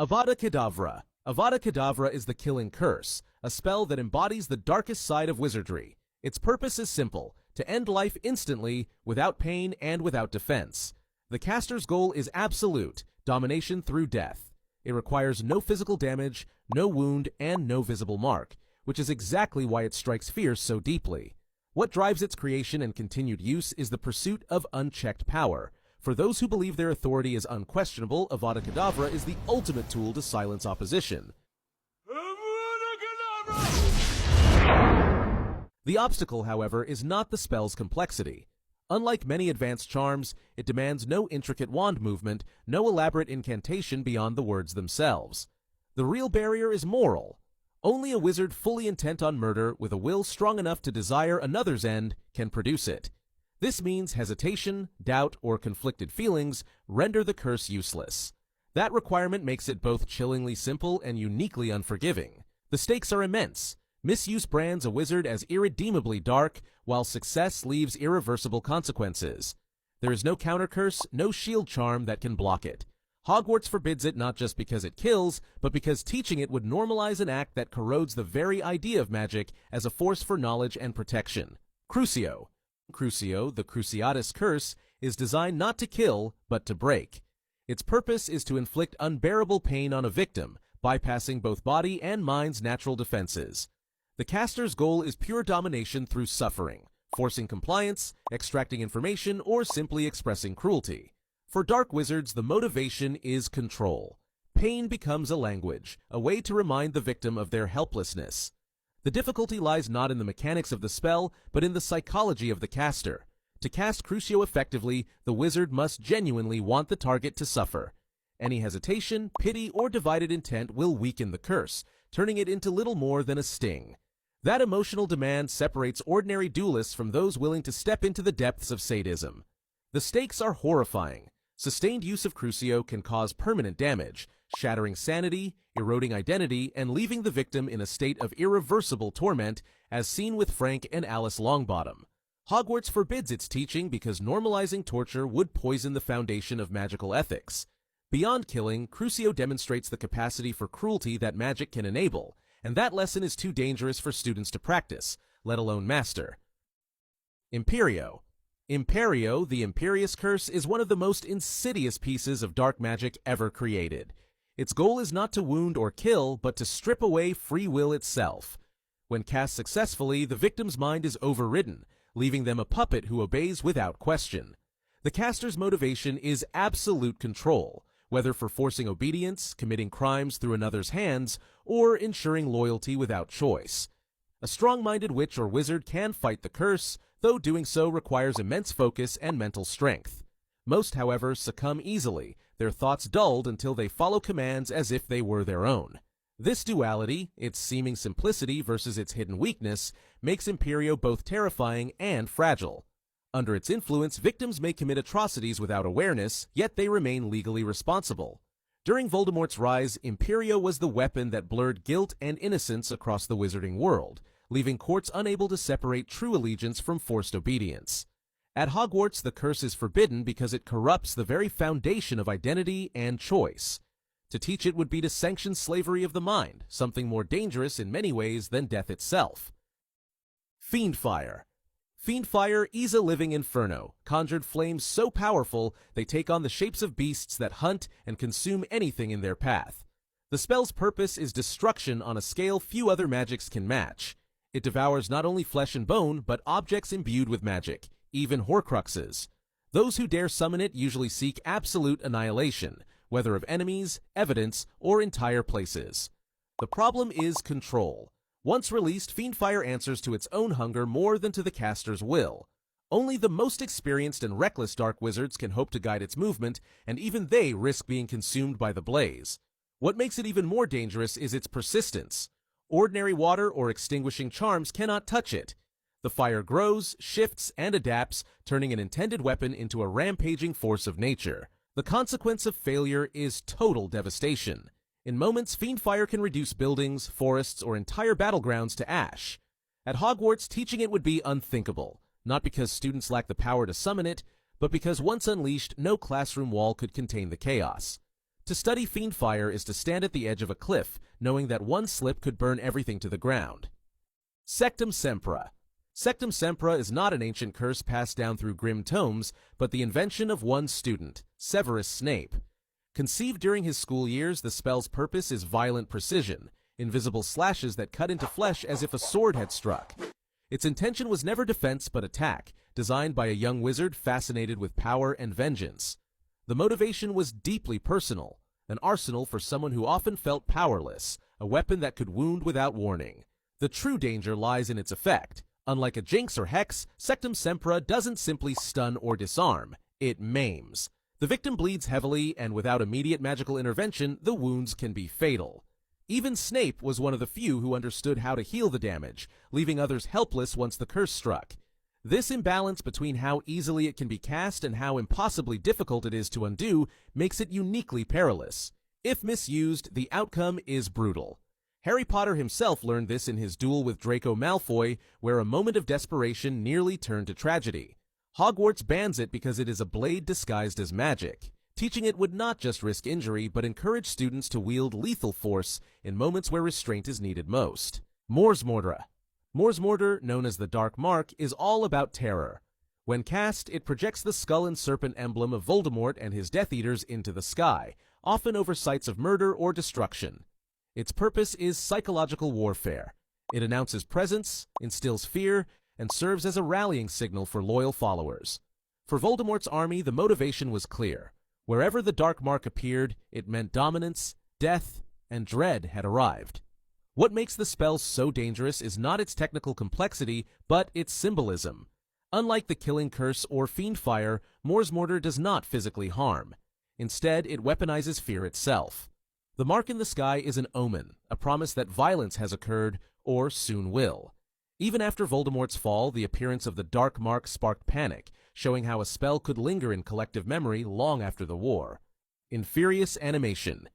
Avada Kedavra. Avada Kedavra is the killing curse, a spell that embodies the darkest side of wizardry. Its purpose is simple, to end life instantly, without pain and without defense. The caster's goal is absolute, domination through death. It requires no physical damage, no wound, and no visible mark, which is exactly why it strikes fear so deeply. What drives its creation and continued use is the pursuit of unchecked power. For those who believe their authority is unquestionable, Avada Kedavra is the ultimate tool to silence opposition. The obstacle, however, is not the spell's complexity. Unlike many advanced charms, it demands no intricate wand movement, no elaborate incantation beyond the words themselves. The real barrier is moral. Only a wizard fully intent on murder, with a will strong enough to desire another's end, can produce it. This means hesitation, doubt, or conflicted feelings render the curse useless. That requirement makes it both chillingly simple and uniquely unforgiving. The stakes are immense. Misuse brands a wizard as irredeemably dark, while success leaves irreversible consequences. There is no counter curse, no shield charm that can block it. Hogwarts forbids it not just because it kills, but because teaching it would normalize an act that corrodes the very idea of magic as a force for knowledge and protection. Crucio. Crucio, the Cruciatus curse, is designed not to kill, but to break. Its purpose is to inflict unbearable pain on a victim, bypassing both body and mind's natural defenses. The caster's goal is pure domination through suffering, forcing compliance, extracting information, or simply expressing cruelty. For dark wizards, the motivation is control. Pain becomes a language, a way to remind the victim of their helplessness. The difficulty lies not in the mechanics of the spell, but in the psychology of the caster. To cast Crucio effectively, the wizard must genuinely want the target to suffer. Any hesitation, pity, or divided intent will weaken the curse, turning it into little more than a sting. That emotional demand separates ordinary duelists from those willing to step into the depths of sadism. The stakes are horrifying. Sustained use of Crucio can cause permanent damage, shattering sanity, eroding identity, and leaving the victim in a state of irreversible torment, as seen with Frank and Alice Longbottom. Hogwarts forbids its teaching because normalizing torture would poison the foundation of magical ethics. Beyond killing, Crucio demonstrates the capacity for cruelty that magic can enable, and that lesson is too dangerous for students to practice, let alone master. Imperio. Imperio, the Imperious Curse, is one of the most insidious pieces of dark magic ever created. Its goal is not to wound or kill, but to strip away free will itself. When cast successfully, the victim's mind is overridden, leaving them a puppet who obeys without question. The caster's motivation is absolute control, whether for forcing obedience, committing crimes through another's hands, or ensuring loyalty without choice. A strong-minded witch or wizard can fight the curse, though doing so requires immense focus and mental strength. Most, however, succumb easily, their thoughts dulled until they follow commands as if they were their own. This duality, its seeming simplicity versus its hidden weakness, makes Imperio both terrifying and fragile. Under its influence, victims may commit atrocities without awareness, yet they remain legally responsible. During Voldemort's rise, Imperio was the weapon that blurred guilt and innocence across the wizarding world, leaving courts unable to separate true allegiance from forced obedience. At Hogwarts, the curse is forbidden because it corrupts the very foundation of identity and choice. To teach it would be to sanction slavery of the mind, something more dangerous in many ways than death itself. Fiendfire. Fiendfire is a living inferno, conjured flames so powerful they take on the shapes of beasts that hunt and consume anything in their path. The spell's purpose is destruction on a scale few other magics can match. It devours not only flesh and bone, but objects imbued with magic, even Horcruxes. Those who dare summon it usually seek absolute annihilation, whether of enemies, evidence, or entire places. The problem is control. Once released, Fiendfire answers to its own hunger more than to the caster's will. Only the most experienced and reckless dark wizards can hope to guide its movement, and even they risk being consumed by the blaze. What makes it even more dangerous is its persistence. Ordinary water or extinguishing charms cannot touch it. The fire grows, shifts, and adapts, turning an intended weapon into a rampaging force of nature. The consequence of failure is total devastation. In moments, Fiendfire can reduce buildings, forests, or entire battlegrounds to ash. At Hogwarts, teaching it would be unthinkable, not because students lack the power to summon it, but because once unleashed, no classroom wall could contain the chaos. To study fiendfire is to stand at the edge of a cliff, knowing that one slip could burn everything to the ground. Sectum Sempra. Sectum Sempra is not an ancient curse passed down through grim tomes, but the invention of one student, Severus Snape. Conceived during his school years, the spell's purpose is violent precision, invisible slashes that cut into flesh as if a sword had struck. Its intention was never defense but attack, designed by a young wizard fascinated with power and vengeance. The motivation was deeply personal, an arsenal for someone who often felt powerless, a weapon that could wound without warning. The true danger lies in its effect. Unlike a jinx or hex, Sectum Sempra doesn't simply stun or disarm, it maims. The victim bleeds heavily, and without immediate magical intervention, the wounds can be fatal. Even Snape was one of the few who understood how to heal the damage, leaving others helpless once the curse struck. This imbalance between how easily it can be cast and how impossibly difficult it is to undo makes it uniquely perilous. If misused, the outcome is brutal. Harry Potter himself learned this in his duel with Draco Malfoy, where a moment of desperation nearly turned to tragedy. Hogwarts bans it because it is a blade disguised as magic. Teaching it would not just risk injury, but encourage students to wield lethal force in moments where restraint is needed most. Mors Morta. Mors Morta, known as the Dark Mark, is all about terror. When cast, it projects the skull and serpent emblem of Voldemort and his Death Eaters into the sky, often over sites of murder or destruction. Its purpose is psychological warfare. It announces presence, instills fear, and serves as a rallying signal for loyal followers. For Voldemort's army, the motivation was clear. Wherever the Dark Mark appeared, it meant dominance, death, and dread had arrived. What makes the spell so dangerous is not its technical complexity, but its symbolism. Unlike the Killing Curse or Fiendfire, Mors Morta does not physically harm. Instead, it weaponizes fear itself. The mark in the sky is an omen, a promise that violence has occurred, or soon will. Even after Voldemort's fall, the appearance of the Dark Mark sparked panic, showing how a spell could linger in collective memory long after the war. Infurious Animation.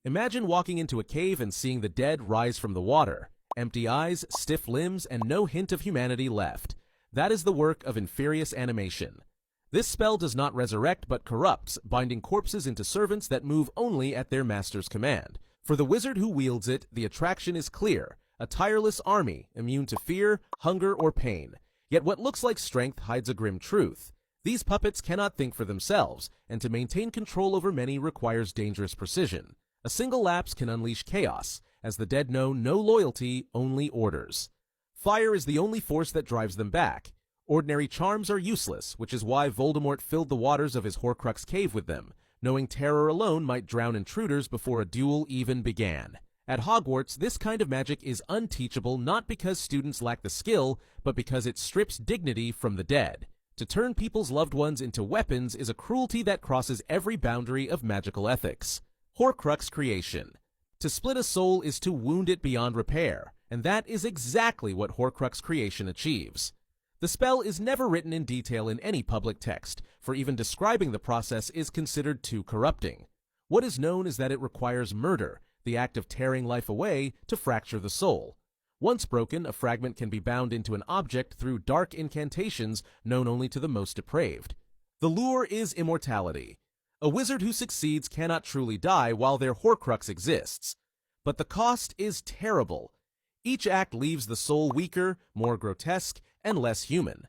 Imagine walking into a cave and seeing the dead rise from the water. Empty eyes, stiff limbs, and no hint of humanity left. That is the work of Infurious Animation. This spell does not resurrect but corrupts, binding corpses into servants that move only at their master's command. For the wizard who wields it, the attraction is clear. A tireless army, immune to fear, hunger, or pain. Yet what looks like strength hides a grim truth. These puppets cannot think for themselves, and to maintain control over many requires dangerous precision. A single lapse can unleash chaos, as the dead know no loyalty, only orders. Fire is the only force that drives them back. Ordinary charms are useless, which is why Voldemort filled the waters of his Horcrux cave with them, knowing terror alone might drown intruders before a duel even began. At Hogwarts, this kind of magic is unteachable not because students lack the skill, but because it strips dignity from the dead. To turn people's loved ones into weapons is a cruelty that crosses every boundary of magical ethics. Horcrux creation. To split a soul is to wound it beyond repair, and that is exactly what Horcrux creation achieves. The spell is never written in detail in any public text, for even describing the process is considered too corrupting. What is known is that it requires murder, the act of tearing life away, to fracture the soul. Once broken, a fragment can be bound into an object through dark incantations known only to the most depraved. The lure is immortality. A wizard who succeeds cannot truly die while their Horcrux exists. But the cost is terrible. Each act leaves the soul weaker, more grotesque, and less human.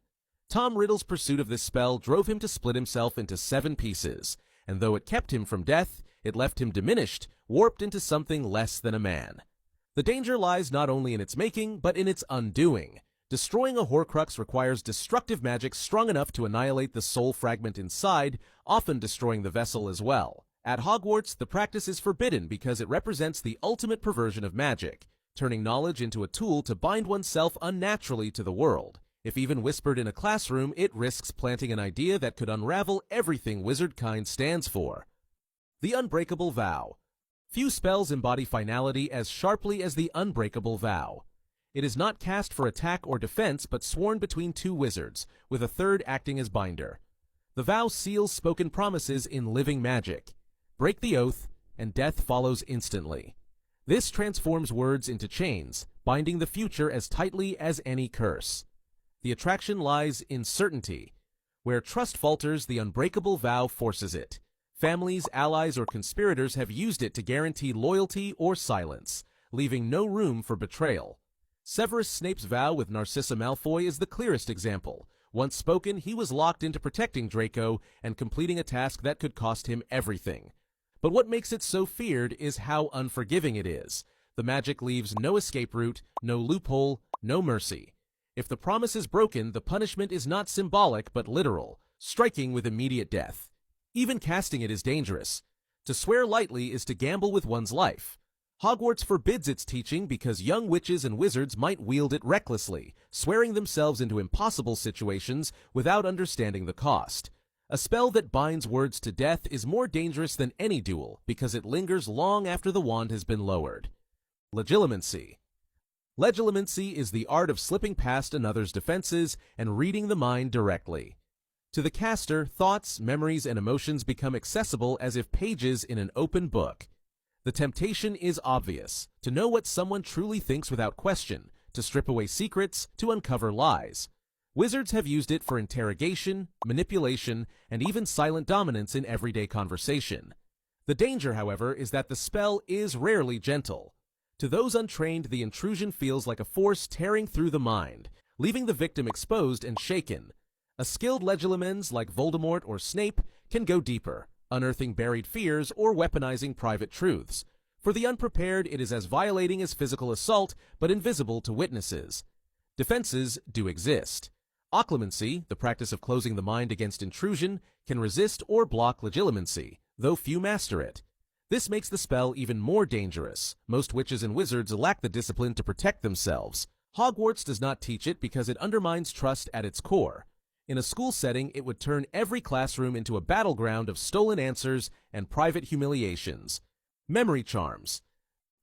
Tom Riddle's pursuit of this spell drove him to split himself into 7 pieces, and though it kept him from death, it left him diminished, warped into something less than a man. The danger lies not only in its making, but in its undoing. Destroying a Horcrux requires destructive magic strong enough to annihilate the soul fragment inside, often destroying the vessel as well. At Hogwarts, the practice is forbidden because it represents the ultimate perversion of magic, turning knowledge into a tool to bind oneself unnaturally to the world. If even whispered in a classroom, it risks planting an idea that could unravel everything wizardkind stands for. The Unbreakable Vow. Few spells embody finality as sharply as the Unbreakable Vow. It is not cast for attack or defense, but sworn between 2 wizards, with a third acting as binder. The vow seals spoken promises in living magic. Break the oath, and death follows instantly. This transforms words into chains, binding the future as tightly as any curse. The attraction lies in certainty. Where trust falters, the unbreakable vow forces it. Families, allies, or conspirators have used it to guarantee loyalty or silence, leaving no room for betrayal. Severus Snape's vow with Narcissa Malfoy is the clearest example. Once spoken, he was locked into protecting Draco and completing a task that could cost him everything. But what makes it so feared is how unforgiving it is. The magic leaves no escape route, no loophole, no mercy. If the promise is broken, the punishment is not symbolic but literal, striking with immediate death. Even casting it is dangerous. To swear lightly is to gamble with one's life. Hogwarts forbids its teaching because young witches and wizards might wield it recklessly, swearing themselves into impossible situations without understanding the cost. A spell that binds words to death is more dangerous than any duel because it lingers long after the wand has been lowered. Legilimency. Legilimency is the art of slipping past another's defenses and reading the mind directly. To the caster, thoughts, memories, and emotions become accessible as if pages in an open book. The temptation is obvious, to know what someone truly thinks without question, to strip away secrets, to uncover lies. Wizards have used it for interrogation, manipulation, and even silent dominance in everyday conversation. The danger, however, is that the spell is rarely gentle. To those untrained, the intrusion feels like a force tearing through the mind, leaving the victim exposed and shaken. A skilled legilimens like Voldemort or Snape can go deeper, unearthing buried fears or weaponizing private truths. For the unprepared, it is as violating as physical assault, but invisible to witnesses. Defenses do exist. Occlumency, the practice of closing the mind against intrusion, can resist or block legilimency, though few master it. This makes the spell even more dangerous. Most witches and wizards lack the discipline to protect themselves. Hogwarts does not teach it because it undermines trust at its core. In a school setting, it would turn every classroom into a battleground of stolen answers and private humiliations. Memory charms.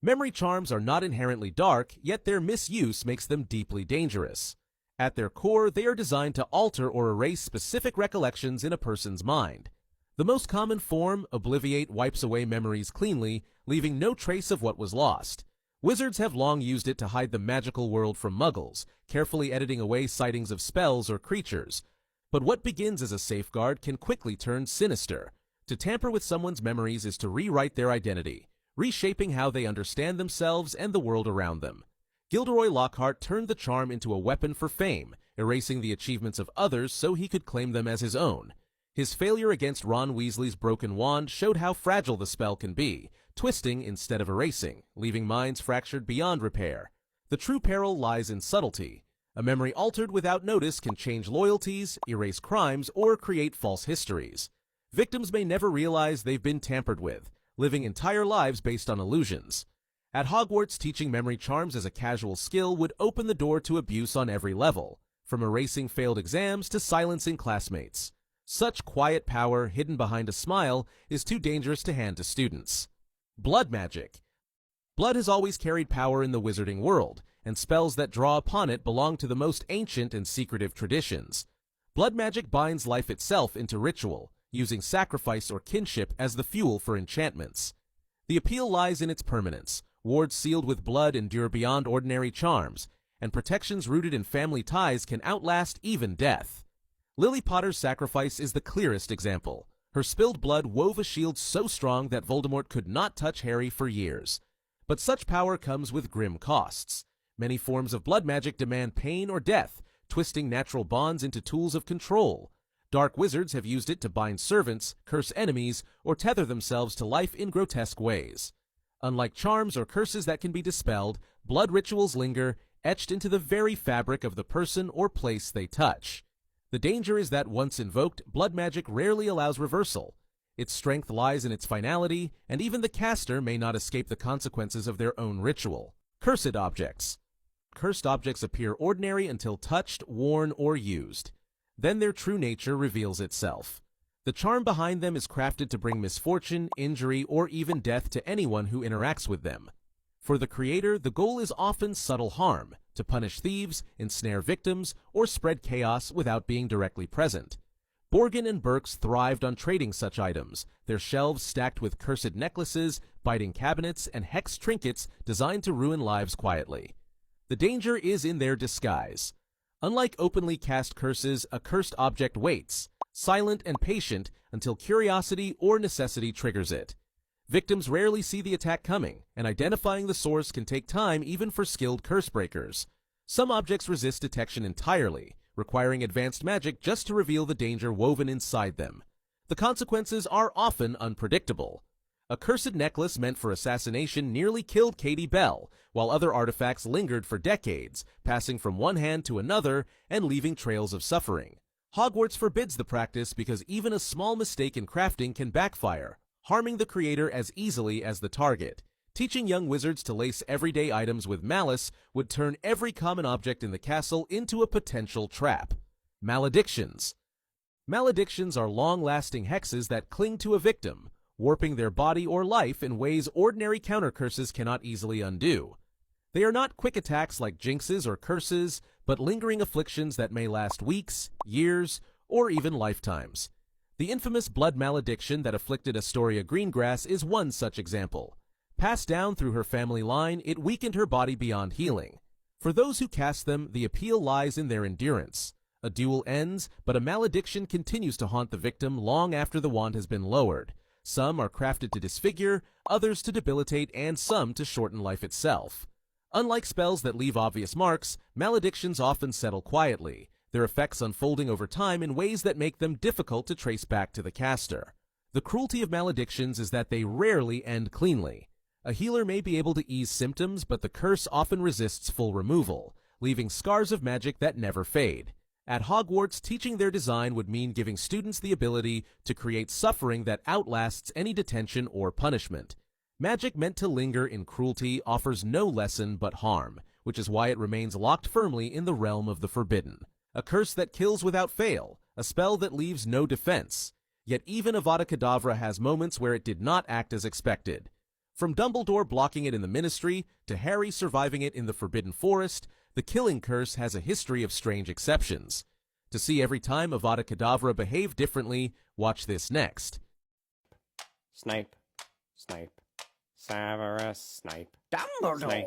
Memory charms are not inherently dark, yet their misuse makes them deeply dangerous. At their core, they are designed to alter or erase specific recollections in a person's mind. The most common form, Obliviate, wipes away memories cleanly, leaving no trace of what was lost. Wizards have long used it to hide the magical world from muggles, carefully editing away sightings of spells or creatures. But what begins as a safeguard can quickly turn sinister. To tamper with someone's memories is to rewrite their identity, reshaping how they understand themselves and the world around them. Gilderoy Lockhart turned the charm into a weapon for fame, erasing the achievements of others so he could claim them as his own. His failure against Ron Weasley's broken wand showed how fragile the spell can be, twisting instead of erasing, leaving minds fractured beyond repair. The true peril lies in subtlety. A memory altered without notice can change loyalties, erase crimes, or create false histories. Victims may never realize they've been tampered with, living entire lives based on illusions. At Hogwarts, teaching memory charms as a casual skill would open the door to abuse on every level, from erasing failed exams to silencing classmates. Such quiet power, hidden behind a smile, is too dangerous to hand to students. Blood magic. Blood has always carried power in the wizarding world, and spells that draw upon it belong to the most ancient and secretive traditions. Blood magic binds life itself into ritual, using sacrifice or kinship as the fuel for enchantments. The appeal lies in its permanence. Wards sealed with blood endure beyond ordinary charms, and protections rooted in family ties can outlast even death. Lily Potter's sacrifice is the clearest example. Her spilled blood wove a shield so strong that Voldemort could not touch Harry for years. But such power comes with grim costs. Many forms of blood magic demand pain or death, twisting natural bonds into tools of control. Dark wizards have used it to bind servants, curse enemies, or tether themselves to life in grotesque ways. Unlike charms or curses that can be dispelled, blood rituals linger, etched into the very fabric of the person or place they touch. The danger is that once invoked, blood magic rarely allows reversal. Its strength lies in its finality, and even the caster may not escape the consequences of their own ritual. Cursed objects. Cursed objects appear ordinary until touched, worn, or used. Then their true nature reveals itself. The charm behind them is crafted to bring misfortune, injury, or even death to anyone who interacts with them. For the creator, the goal is often subtle harm, to punish thieves, ensnare victims, or spread chaos without being directly present. Borgin and Burkes thrived on trading such items, their shelves stacked with cursed necklaces, biting cabinets, and hex trinkets designed to ruin lives quietly. The danger is in their disguise. Unlike openly cast curses, a cursed object waits, silent and patient until curiosity or necessity triggers it. Victims rarely see the attack coming, and identifying the source can take time even for skilled curse breakers. Some objects resist detection entirely, requiring advanced magic just to reveal the danger woven inside them. The consequences are often unpredictable. A cursed necklace meant for assassination nearly killed Katie Bell, while other artifacts lingered for decades, passing from one hand to another and leaving trails of suffering. Hogwarts forbids the practice because even a small mistake in crafting can backfire, harming the creator as easily as the target. Teaching young wizards to lace everyday items with malice would turn every common object in the castle into a potential trap. Maledictions. Maledictions are long-lasting hexes that cling to a victim, warping their body or life in ways ordinary counter-curses cannot easily undo. They are not quick attacks like jinxes or curses, but lingering afflictions that may last weeks, years, or even lifetimes. The infamous blood malediction that afflicted Astoria Greengrass is one such example. Passed down through her family line, it weakened her body beyond healing. For those who cast them, the appeal lies in their endurance. A duel ends, but a malediction continues to haunt the victim long after the wand has been lowered. Some are crafted to disfigure, others to debilitate, and some to shorten life itself. Unlike spells that leave obvious marks, maledictions often settle quietly, their effects unfolding over time in ways that make them difficult to trace back to the caster. The cruelty of maledictions is that they rarely end cleanly. A healer may be able to ease symptoms, but the curse often resists full removal, leaving scars of magic that never fade. At Hogwarts, teaching their design would mean giving students the ability to create suffering that outlasts any detention or punishment. Magic meant to linger in cruelty offers no lesson but harm, which is why it remains locked firmly in the realm of the forbidden. A curse that kills without fail, a spell that leaves no defense. Yet even Avada Kedavra has moments where it did not act as expected. From Dumbledore blocking it in the Ministry, to Harry surviving it in the Forbidden Forest, the killing curse has a history of strange exceptions. To see every time Avada Kedavra behave differently, watch this next. Snape. Severus Snape. Dumbledore! Snape.